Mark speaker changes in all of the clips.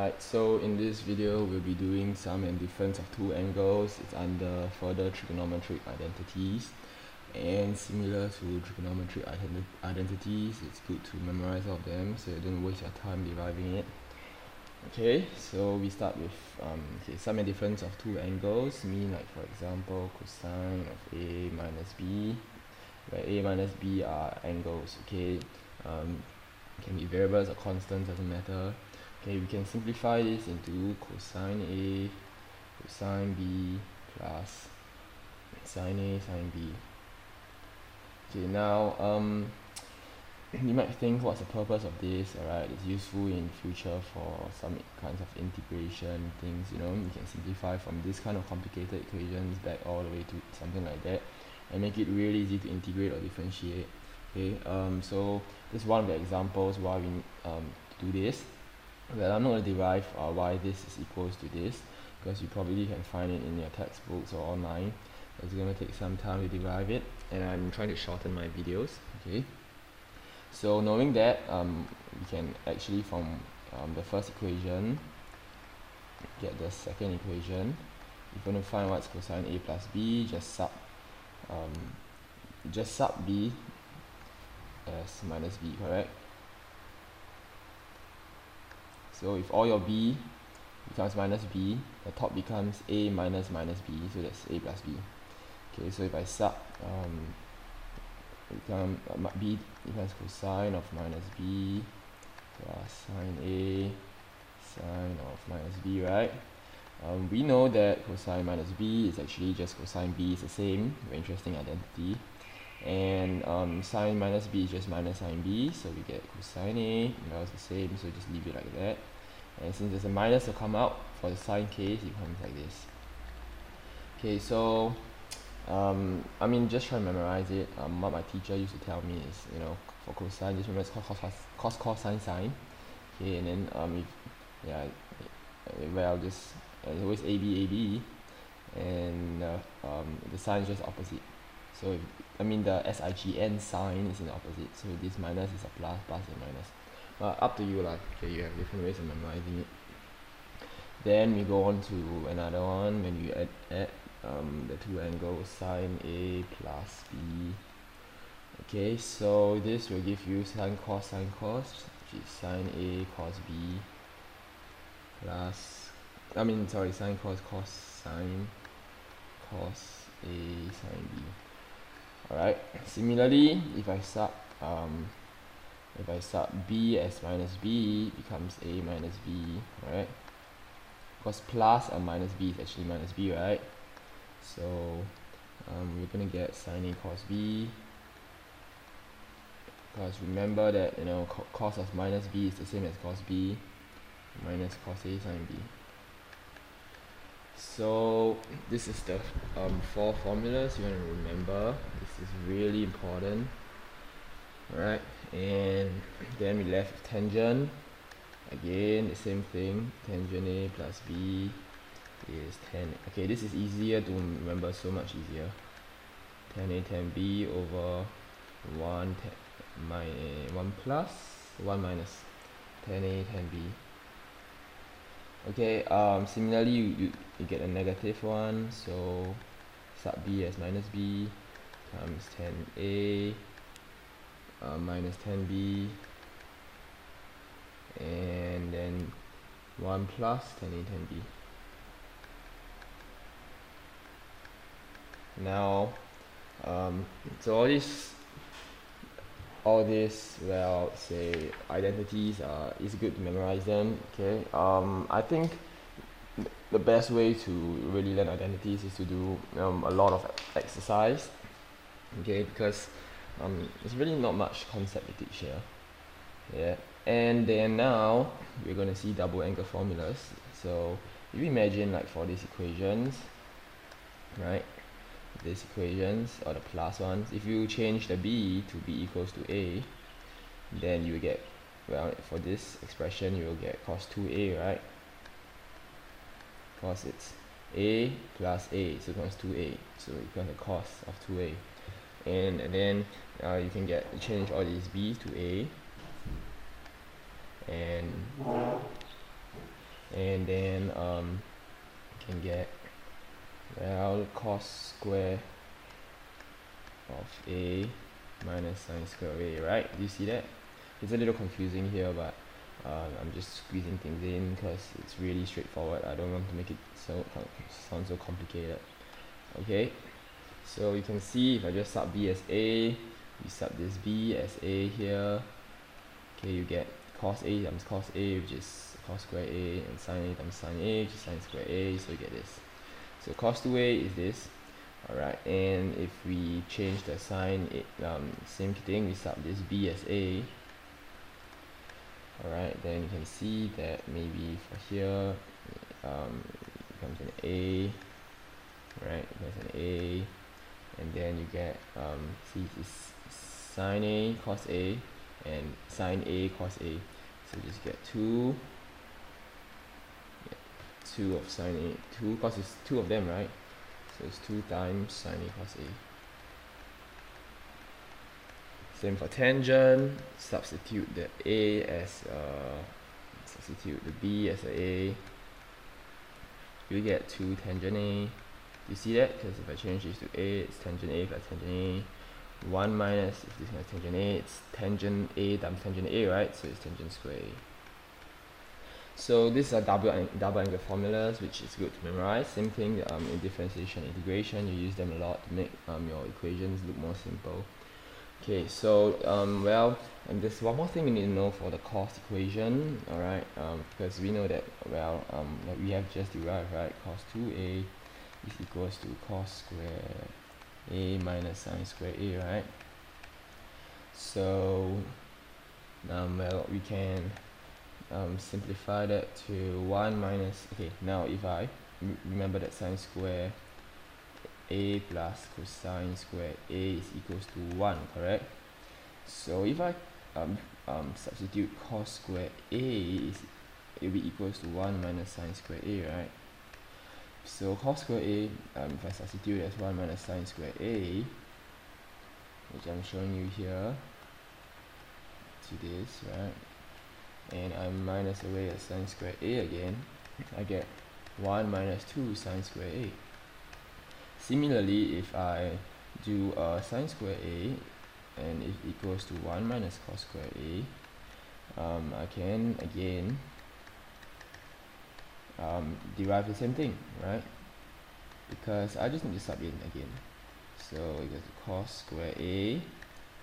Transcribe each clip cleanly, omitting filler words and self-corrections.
Speaker 1: Alright, so in this video we'll be doing sum and difference of two angles. It's under further trigonometric identities, and similar to trigonometric identities, it's good to memorize all of them so you don't waste your time deriving it. Okay, so we start with sum and difference of two angles, mean like for example cosine of A minus B, where A minus B are angles. Okay, can be variables or constants, doesn't matter. Okay, we can simplify this into cosine A, cosine B plus sine A, sine B. Okay, now you might think, what's the purpose of this? Alright, it's useful in future for some kinds of integration things, you know. You can simplify from this kind of complicated equations back all the way to something like that and make it really easy to integrate or differentiate. Okay, so this is one of the examples why we do this. Well, I'm not going to derive why this is equals to this, because you probably can find it in your textbooks or online. It's going to take some time to derive it, and I'm trying to shorten my videos. Okay, so knowing that, we can actually from the first equation get the second equation. If you want to find what's cosine A plus B, just sub B as minus B, correct? So if all your B becomes minus B, the top becomes A minus minus B, so that's A plus B. Okay, so if I sub B becomes cosine of minus B plus sine A sine of minus B, right? We know that cosine minus B is actually just cosine B is the same, very interesting identity. And sine minus B is just minus sine B, so we get cosine A, that was the same, so just leave it like that. And since there's a minus to come out for the sine case, it becomes like this. Okay, so I mean, just try to memorize it. What my teacher used to tell me is, you know, for cosine, just remember it's cos sine sine. Okay, and then well, just it's always AB, and the sign is just opposite. So if, I mean, the SIGN sign is in the opposite, so this minus is a plus, plus and minus. Up to you lah. Okay, you have different ways of memorizing it. Then we go on to another one when you add the two angles sine A plus B. Okay, so this will give you sine cos, which is sine A cos B plus, sine cos sine cos A sine B. Alright, similarly, if I sub B as minus B, becomes A minus B, right? Because plus and minus B is actually minus B, right? So we're gonna get sine A cos B, because remember that, you know, cos of minus B is the same as cos B minus cos A sine B. So this is the 4 formulas you want to remember. This is really important. Alright, and then we left with tangent. Again, the same thing. Tangent A plus B is tan. Okay, this is easier to remember, so much easier. Tan A tan B over 1 plus 1 minus tan A tan B. Okay, similarly you get a negative one, so sub B as minus B times tan A minus tan B, and then 1 plus tan A tan B. Now so all this, well, say identities, is good to memorize them. Okay, I think the best way to really learn identities is to do a lot of exercise. Okay, because there's really not much concept to teach here. Yeah, and then now we're going to see double angle formulas. So if you imagine, like, for these equations, right, these equations, or the plus ones, if you change the B to B equals to A, then you will get, well, for this expression you will get cos 2A, right? Because it's A plus A, so it becomes 2A, so it becomes the cos of 2A. And then you can change all these B to A, and and then you can get, well, cos square of a minus sine square of a, right? Do you see that? It's a little confusing here, but I'm just squeezing things in because it's really straightforward. I don't want to make it sound so complicated. Okay, so you can see if I just sub b as a, we sub this b as a here. Okay, you get cos a times cos a, which is cos square a, and sine a times sine a, which is sine square a. So you get this. So cos 2a is this. Alright, and if we change the sign, same thing, we sub this b as a. Alright, then you can see that maybe for here, it becomes an a, right? It becomes an a, and then you get, see, this sine a cos a, and sine a cos a. So you just get 2 of sine a, 2, cos is 2 of them, right? So it's 2 times sine a cos a. Same for tangent, substitute the a as substitute the b as a, you get 2 tangent a. You see that? Because if I change this to a, it's tangent a plus tangent a. 1 minus, if this is tangent a, it's tangent a times tangent a, right? So it's tangent square a. So these are double angle formulas, which is good to memorize. Same thing in differentiation and integration, you use them a lot to make your equations look more simple. Okay, so well, and there's one more thing we need to know for the cos equation, alright, because we know that, well, that we have just derived, right? Cos 2a is equals to cos square a minus sine square a, right? So well, we can simplify that to 1 minus, okay, now if I remember that sine square a plus cosine square a is equals to 1, correct? So if I substitute cos square a, it will be equals to 1 minus sine square a, right? So cos square a, if I substitute as 1 minus sine square a, which I'm showing you here, to this, right? And I minus away a sine square a again, I get 1 minus 2 sine square a. Similarly, if I do sine square a and it equals to 1 minus cos square a, I can again derive the same thing, right? Because I just need to sub in again. So it goes to cos square a,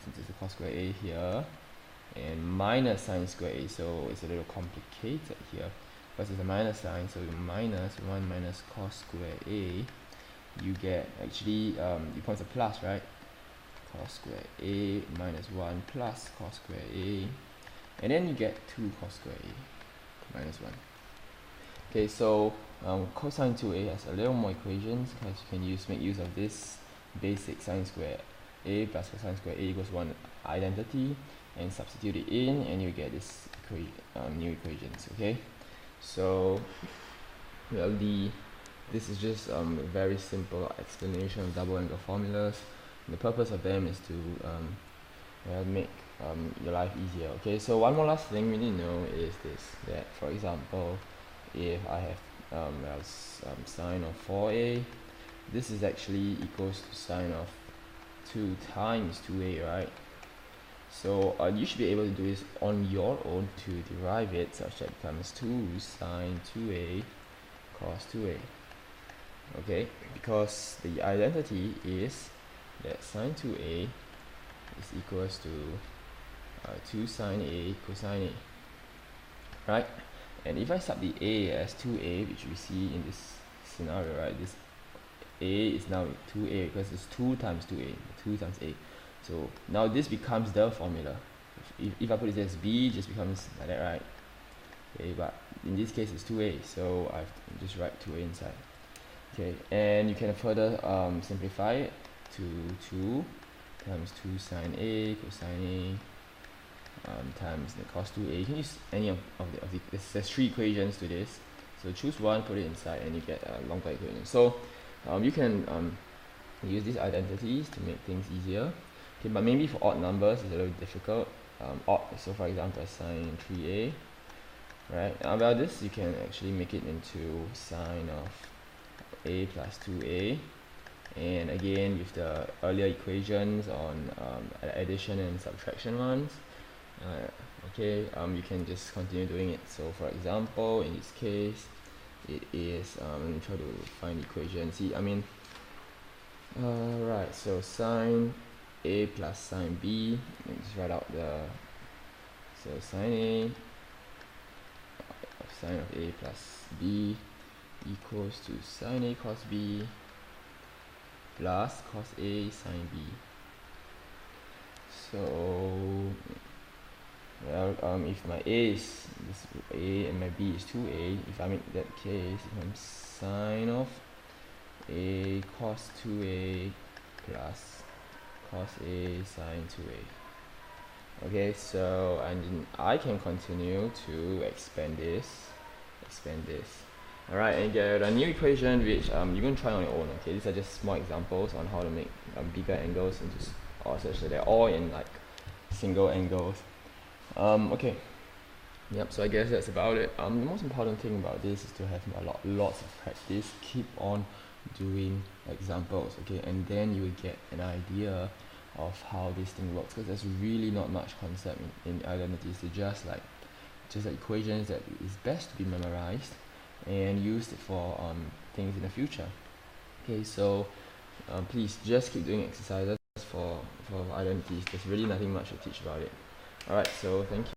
Speaker 1: since it's a cos square a here, and minus sine square a, so it's a little complicated here because it's a minus sign, so minus 1 minus cos square a, you get, actually it becomes a plus, right? Cos square a minus 1 plus cos square a, and then you get 2 cos square a minus 1. Okay, so cosine 2a has a little more equations because you can make use of this basic sine square a plus cosine square a equals 1 identity and substitute it in, and you get this new equations. Okay, so well, this is just a very simple explanation of double angle formulas. The purpose of them is to well, make your life easier. Okay, so one more last thing we need to know is this, that for example, if I have sine of 4a, this is actually equals to sine of 2 times 2a, right? So you should be able to do this on your own to derive it, such that it becomes 2 sine 2a cos 2a. Okay, because the identity is that sine 2a is equals to 2 sine a cosine a, right? And if I sub the a as 2a, which we see in this scenario, right, this a is now 2a because it's 2 times 2a, 2 times a. So now this becomes the formula. If I put it as b, it just becomes like that, right? Okay, but in this case it's 2a, so I just write 2a inside. Okay, and you can further simplify it to 2 times 2 sine a cosine a times the cos 2a. You can use any of the there's 3 equations to this. So choose one, put it inside, and you get a longer equation. So you can use these identities to make things easier. Okay, but maybe for odd numbers it's a little difficult. Odd, so for example sine 3a, Right, about this you can actually make it into sine of a plus 2a, and again with the earlier equations on addition and subtraction ones, you can just continue doing it. So for example, in this case it is let me try to find the equation. See, I mean, right, so sine a plus sine b, let me just write out the, so sine a of sine of a plus b equals to sine a cos b plus cos a sine b. So well, if my a is this a and my b is 2a, if I make that case, if I'm sine of a cos 2a plus cos a sine 2a. Okay, so and I can continue to expand this. Alright, and get a new equation which you can try on your own. Okay, these are just small examples on how to make bigger angles into, or such that they're all in like single angles. Okay. Yep, so I guess that's about it. The most important thing about this is to have lots of practice. Keep on doing examples, okay, and then you will get an idea of how this thing works, because there's really not much concept in identities. They're just like equations that is best to be memorized and used for things in the future. Okay, so please just keep doing exercises for identities. There's really nothing much to teach about it. Alright, so thank you.